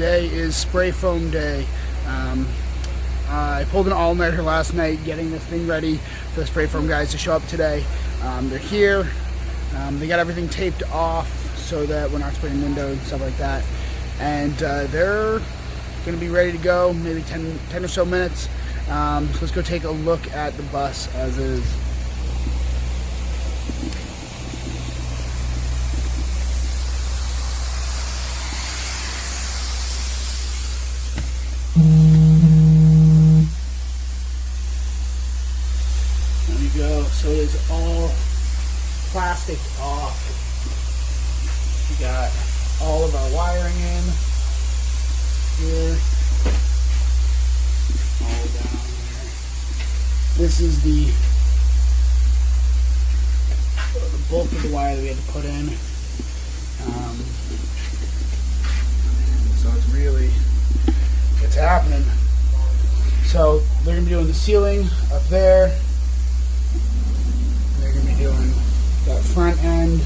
Today is spray foam day. I pulled an all-nighter last night getting this thing ready for the spray foam guys to show up today. They're here. They got everything taped off so that we're not spraying windows and stuff like that. And they're going to be ready to go, maybe 10 or so minutes. So let's go take a look at the bus as is. There you go. So it is all plastic off. We got all of our wiring in here. All down here. This is the bulk of the wire that we had to put in. So it's happening. So they're going to be doing the ceiling up there. They're going to be doing that front end.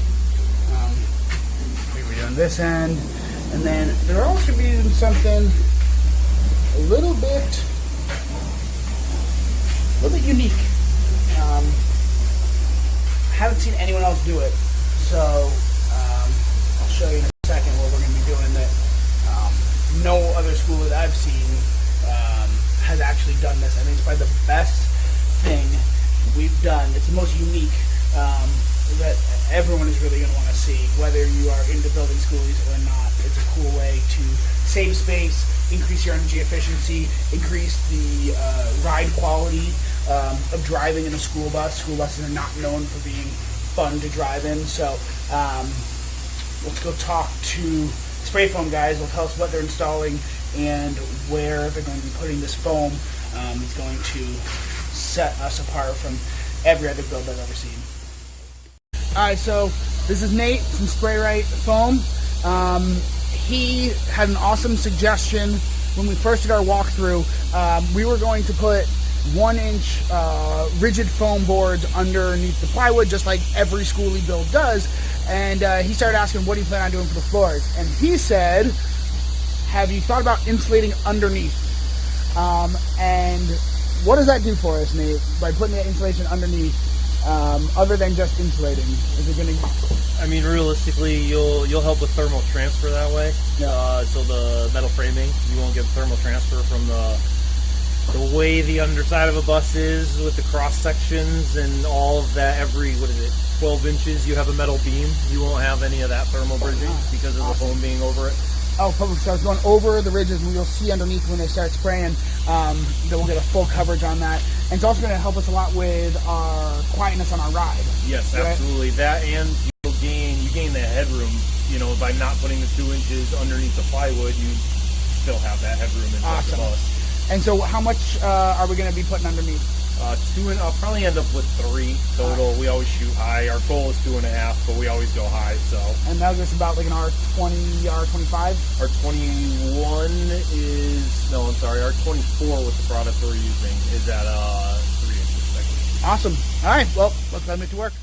We're going to be doing this end. And then they're also going to be doing something a little bit unique. I haven't seen anyone else do it. So I'll show you in a second what we're going to be doing that no other school that I've seen has actually done this. I think it's probably the best thing we've done. It's the most unique that everyone is really going to want to see, whether you are into building schoolies or not. It's a cool way to save space, increase your energy efficiency, increase the ride quality of driving in a school bus. School buses are not known for being fun to drive in. So let's go talk to spray foam guys. They'll tell us what they're installing and where they're going to be putting this foam. It's going to set us apart from every other build I've ever seen. Alright, so this is Nate from Spray Right Foam. He had an awesome suggestion when we first did our walkthrough. We were going to put 1-inch rigid foam boards underneath the plywood, just like every schoolie build does. And he started asking, what do you plan on doing for the floors? And he said, have you thought about insulating underneath? And what does that do for us, Nate, by putting the insulation underneath, other than just insulating? Is it going to... I mean, realistically, you'll help with thermal transfer that way. Yeah. So the metal framing, you won't get thermal transfer from the way the underside of a bus is with the cross sections and all of that. Every 12 inches you have a metal beam. You won't have any of that thermal bridging because of the foam being over it. Oh, perfect. So it's going over the ridges, and you'll see underneath when they start spraying that we'll get a full coverage on that. And it's also going to help us a lot with our quietness on our ride. Yes, right? Absolutely. That, and you gain that headroom. You know, by not putting the 2 inches underneath the plywood, you still have that headroom inside the bus. And so, how much are we going to be putting underneath? I'll probably end up with 3 total. We always shoot high. Our goal is 2.5, but we always go high. So. And that was about like an R20, R25? Our 21 is our 24 with the product we're using is at 3 inches. Awesome. All right. Well, let's get it to work.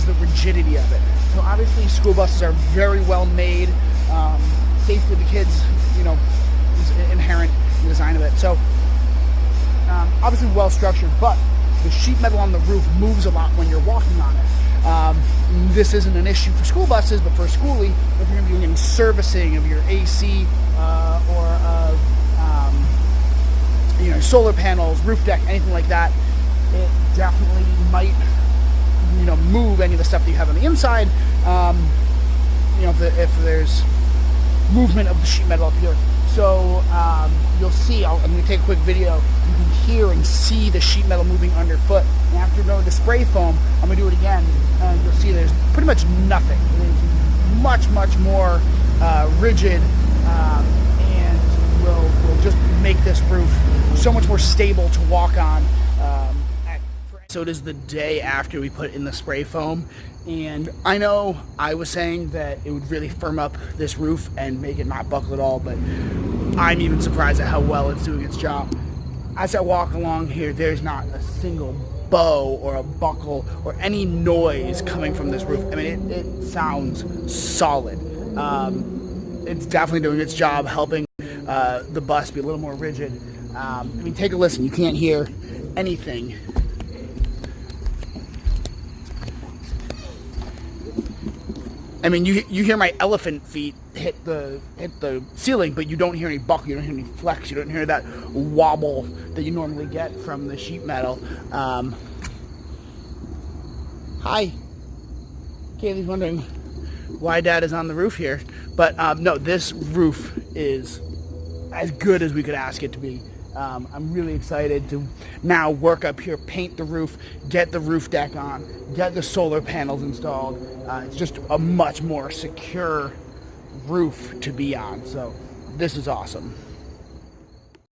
is the rigidity of it. So obviously school buses are very well made. Safety of the kids, is inherent in the design of it. So obviously well structured, but the sheet metal on the roof moves a lot when you're walking on it. This isn't an issue for school buses, but for Skoolie, if you're going to be doing any servicing of your AC or of solar panels, roof deck, anything like that, it definitely might move any of the stuff that you have on the inside. If there's movement of the sheet metal up here. So you'll see, I'm going to take a quick video. You can hear and see the sheet metal moving underfoot. And after going to the spray foam, I'm going to do it again, and you'll see there's pretty much nothing. It is much, much more rigid, and will just make this roof so much more stable to walk on. So it is the day after we put in the spray foam, and I know I was saying that it would really firm up this roof and make it not buckle at all, but I'm even surprised at how well it's doing its job. As I walk along here, there's not a single bow or a buckle or any noise coming from this roof. I mean, it sounds solid. It's definitely doing its job, helping the bus be a little more rigid. Take a listen. You can't hear anything. You hear my elephant feet hit the ceiling, but you don't hear any buckle, you don't hear any flex, you don't hear that wobble that you normally get from the sheet metal. Hi. Kaylee's wondering why Dad is on the roof here. But no, this roof is as good as we could ask it to be. I'm really excited to now work up here, paint the roof, get the roof deck on, get the solar panels installed. It's just a much more secure roof to be on. So this is awesome.